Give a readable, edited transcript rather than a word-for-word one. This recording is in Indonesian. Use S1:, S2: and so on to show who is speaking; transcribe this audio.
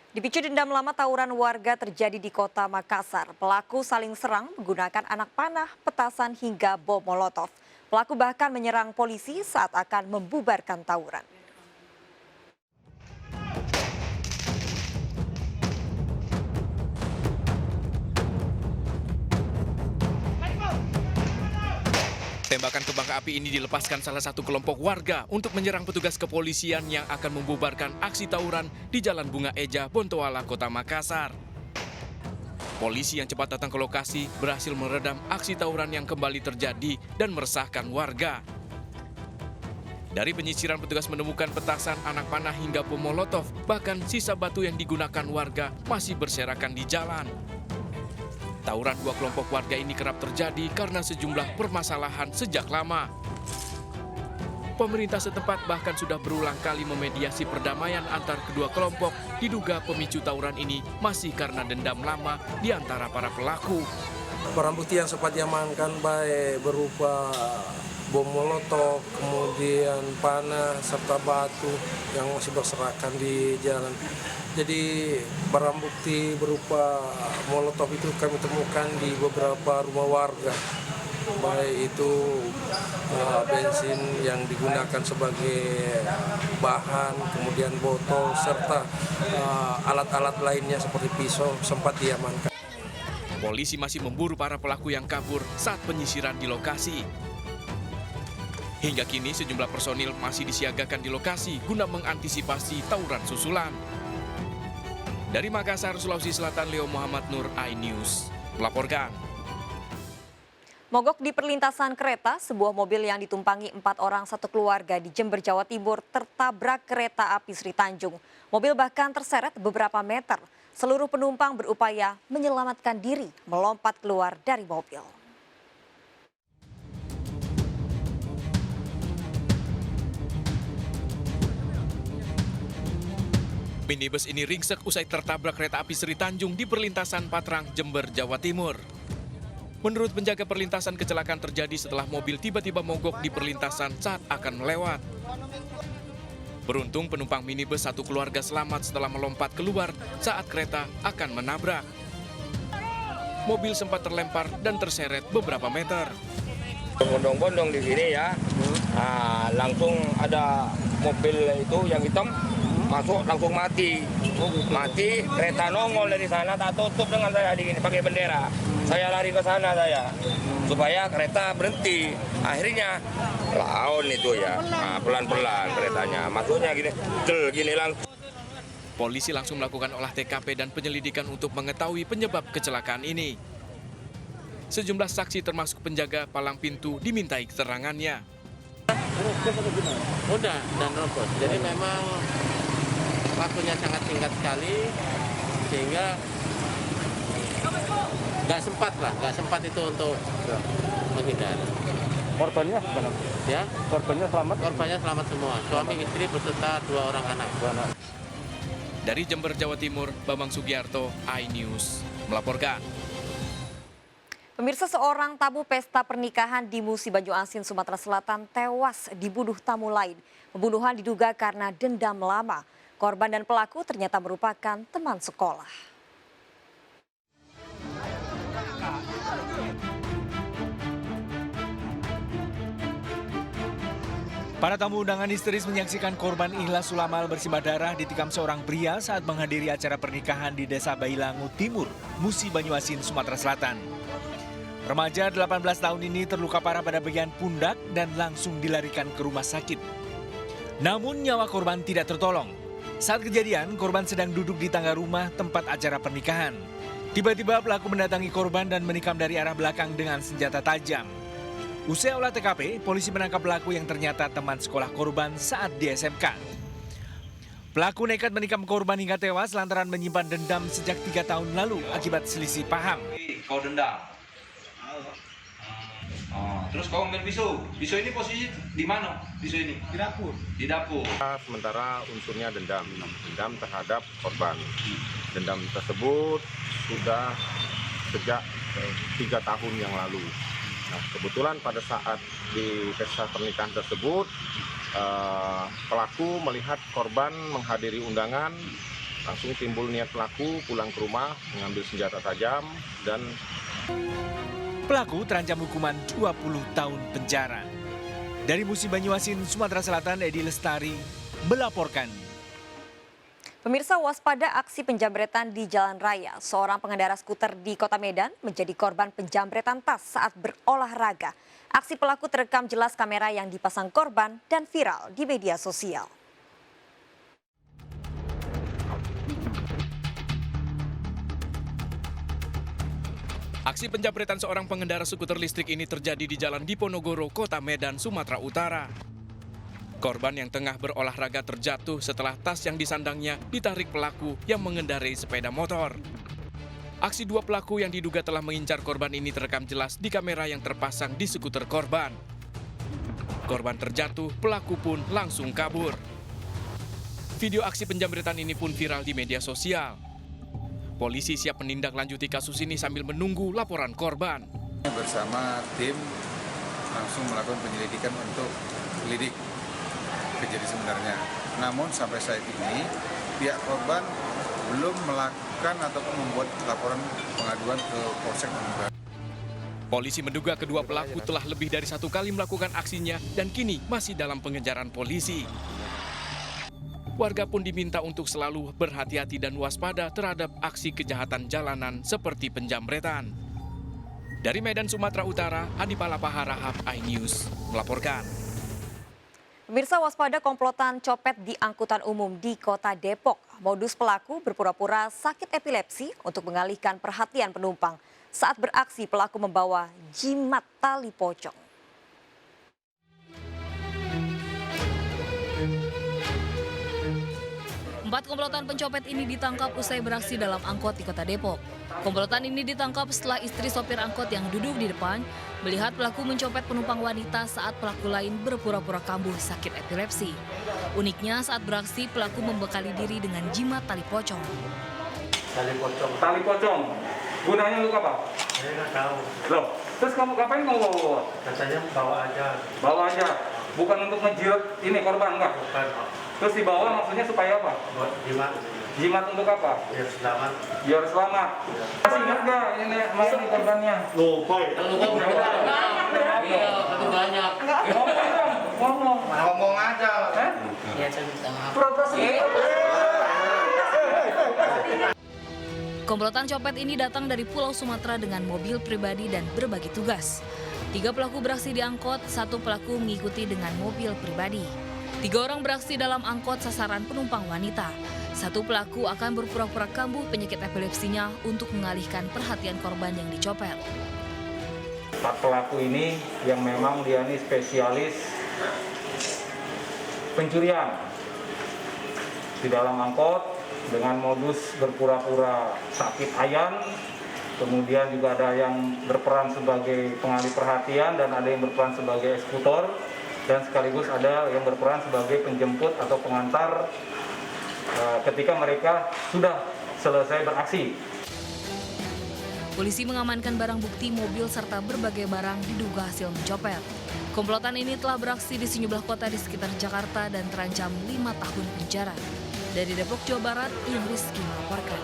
S1: Dipicu dendam lama tawuran warga terjadi di kota Makassar. Pelaku saling serang menggunakan anak panah, petasan hingga bom molotov. Pelaku bahkan menyerang polisi saat akan membubarkan tawuran.
S2: Tembakan kembang api ini dilepaskan salah satu kelompok warga untuk menyerang petugas kepolisian yang akan membubarkan aksi tawuran di Jalan Bunga Eja, Bontoala, Kota Makassar. Polisi yang cepat datang ke lokasi berhasil meredam aksi tawuran yang kembali terjadi dan meresahkan warga. Dari penyisiran, petugas menemukan petasan, anak panah hingga bom molotov, bahkan sisa batu yang digunakan warga masih berserakan di jalan. Tawuran dua kelompok warga ini kerap terjadi karena sejumlah permasalahan sejak lama. Pemerintah setempat bahkan sudah berulang kali memediasi perdamaian antar kedua kelompok. Diduga pemicu tawuran ini masih karena dendam lama di antara para pelaku.
S3: Barang bukti yang sempat diamankan baik berupa bom molotov, kemudian panah, serta batu yang masih berserakan di jalan. Jadi barang bukti berupa molotov itu kami temukan di beberapa rumah warga. Baik itu bensin yang digunakan sebagai bahan, kemudian botol, serta alat-alat lainnya seperti pisau sempat diamankan.
S2: Polisi masih memburu para pelaku yang kabur saat penyisiran di lokasi. Hingga kini sejumlah personil masih disiagakan di lokasi guna mengantisipasi tawuran susulan. Dari Makassar, Sulawesi Selatan, Leo Muhammad Nur, iNews melaporkan.
S1: Mogok di perlintasan kereta, sebuah mobil yang ditumpangi 4 orang satu keluarga di Jember, Jawa Timur tertabrak kereta api Sri Tanjung. Mobil bahkan terseret beberapa meter. Seluruh penumpang berupaya menyelamatkan diri, melompat keluar dari mobil.
S2: Minibus ini ringsek usai tertabrak kereta api Sri Tanjung di perlintasan Patrang, Jember, Jawa Timur. Menurut penjaga perlintasan, kecelakaan terjadi setelah mobil tiba-tiba mogok di perlintasan saat akan melewat. Beruntung penumpang minibus satu keluarga selamat setelah melompat keluar saat kereta akan menabrak. Mobil sempat terlempar dan terseret beberapa meter.
S4: Bondong-bondong di sini ya, langsung ada mobil itu yang hitam masuk langsung mati. Mati, kereta nongol dari sana tak tutup dengan saya di sini pakai bendera. Saya lari ke sana supaya kereta berhenti. Akhirnya lawan itu ya, pelan-pelan keretanya. Masuknya gini langsung.
S2: Polisi langsung melakukan olah TKP dan penyelidikan untuk mengetahui penyebab kecelakaan ini. Sejumlah saksi termasuk penjaga palang pintu dimintai keterangannya.
S5: Udah dan robot. Jadi memang waktunya sangat singkat sekali sehingga nggak sempat itu untuk menghindar.
S6: Korbannya gimana?
S5: Ya,
S6: Korbannya selamat?
S5: korbannya selamat semua. Suami istri beserta 2 orang anak.
S2: Dari Jember, Jawa Timur, Bambang Sugiarto, iNews melaporkan.
S1: Pemirsa, seorang tamu pesta pernikahan di Musi Banyu-Asin, Sumatera Selatan tewas dibunuh tamu lain. Pembunuhan diduga karena dendam lama. Korban dan pelaku ternyata merupakan teman sekolah.
S7: Para tamu undangan histeris menyaksikan korban Ikhlas Sulamal bersimbah darah ditikam seorang pria saat menghadiri acara pernikahan di Desa Bailangu Timur, Musi Banyu-Asin, Sumatera Selatan. Remaja 18 tahun ini terluka parah pada bagian pundak dan langsung dilarikan ke rumah sakit. Namun nyawa korban tidak tertolong. Saat kejadian, korban sedang duduk di tangga rumah tempat acara pernikahan. Tiba-tiba pelaku mendatangi korban dan menikam dari arah belakang dengan senjata tajam. Usai olah TKP, polisi menangkap pelaku yang ternyata teman sekolah korban saat di SMK. Pelaku nekat menikam korban hingga tewas lantaran menyimpan dendam sejak 3 tahun lalu akibat selisih paham.
S8: Kau dendam? Terus kau ambil pisau. Pisau ini posisi di mana? Pisau ini? Di dapur. Di dapur.
S9: Sementara unsurnya dendam terhadap korban. Dendam tersebut sudah sejak 3 tahun yang lalu. Nah, kebetulan pada saat di pesta pernikahan tersebut, pelaku melihat korban menghadiri undangan langsung timbul niat pelaku pulang ke rumah mengambil senjata tajam dan
S7: Pelaku terancam hukuman 20 tahun penjara. Dari Musi Banyuasin, Sumatera Selatan, Edi Lestari melaporkan.
S1: Pemirsa, waspada aksi penjamretan di jalan raya. Seorang pengendara skuter di Kota Medan menjadi korban penjamretan tas saat berolahraga. Aksi pelaku terekam jelas kamera yang dipasang korban dan viral di media sosial.
S2: Aksi penjamretan seorang pengendara skuter listrik ini terjadi di Jalan Diponegoro, Kota Medan, Sumatera Utara. Korban yang tengah berolahraga terjatuh setelah tas yang disandangnya ditarik pelaku yang mengendarai sepeda motor. Aksi dua pelaku yang diduga telah mengincar korban ini terekam jelas di kamera yang terpasang di skuter korban. Korban terjatuh, pelaku pun langsung kabur. Video aksi penjamretan ini pun viral di media sosial. Polisi siap menindaklanjuti kasus ini sambil menunggu laporan korban.
S10: Bersama tim langsung melakukan penyelidikan untuk lidik kejadian sebenarnya. Namun sampai saat ini pihak korban belum melakukan ataupun membuat laporan pengaduan ke Polsek Menuga.
S2: Polisi menduga kedua pelaku telah lebih dari 1 kali melakukan aksinya dan kini masih dalam pengejaran polisi. Warga pun diminta untuk selalu berhati-hati dan waspada terhadap aksi kejahatan jalanan seperti penjamretan. Dari Medan, Sumatera Utara, Adi Palapahara, iNews melaporkan.
S1: Pemirsa, waspada komplotan copet di angkutan umum di Kota Depok. Modus pelaku berpura-pura sakit epilepsi untuk mengalihkan perhatian penumpang. Saat beraksi, pelaku membawa jimat tali pocong.
S11: Empat komplotan pencopet ini ditangkap usai beraksi dalam angkot di Kota Depok. Komplotan ini ditangkap setelah istri sopir angkot yang duduk di depan melihat pelaku mencopet penumpang wanita saat pelaku lain berpura-pura kambuh sakit epilepsi. Uniknya saat beraksi pelaku membekali diri dengan jimat tali pocong.
S6: Tali pocong.
S8: Tali pocong. Gunanya untuk apa?
S6: Saya nggak tahu.
S8: Loh, terus kamu ngapain mau bawa?
S6: Katanya bawa aja.
S8: Bawa aja. Bukan untuk ngejilat ini korban, enggak?
S6: Bukan.
S8: Terus dibawa maksudnya supaya apa?
S6: Buat jimat.
S8: Jimat untuk apa?
S6: Biar selamat.
S8: Biar selamat. Masih ingat nggak ini mana nih korbannya?
S6: Lupa.
S11: Banyak.
S8: Ngomong.
S10: Ngomong aja.
S8: Hah? Pura-pura sendiri.
S11: Komplotan copet ini datang dari Pulau Sumatera dengan mobil pribadi dan berbagi tugas. 3 pelaku beraksi di angkot, 1 pelaku mengikuti dengan mobil pribadi. 3 orang beraksi dalam angkot sasaran penumpang wanita. 1 pelaku akan berpura-pura kambuh penyakit epilepsinya untuk mengalihkan perhatian korban yang dicopet.
S8: 4 pelaku ini yang memang dia ini spesialis pencurian di dalam angkot dengan modus berpura-pura sakit ayan. Kemudian juga ada yang berperan sebagai pengalih perhatian dan ada yang berperan sebagai eksekutor. Dan sekaligus ada yang berperan sebagai penjemput atau pengantar ketika mereka sudah selesai beraksi.
S11: Polisi mengamankan barang bukti mobil serta berbagai barang diduga hasil mencopet. Komplotan ini telah beraksi di sejumlah kota di sekitar Jakarta dan terancam 5 tahun penjara. Dari Depok, Jawa Barat, Ian Rizky melaporkan.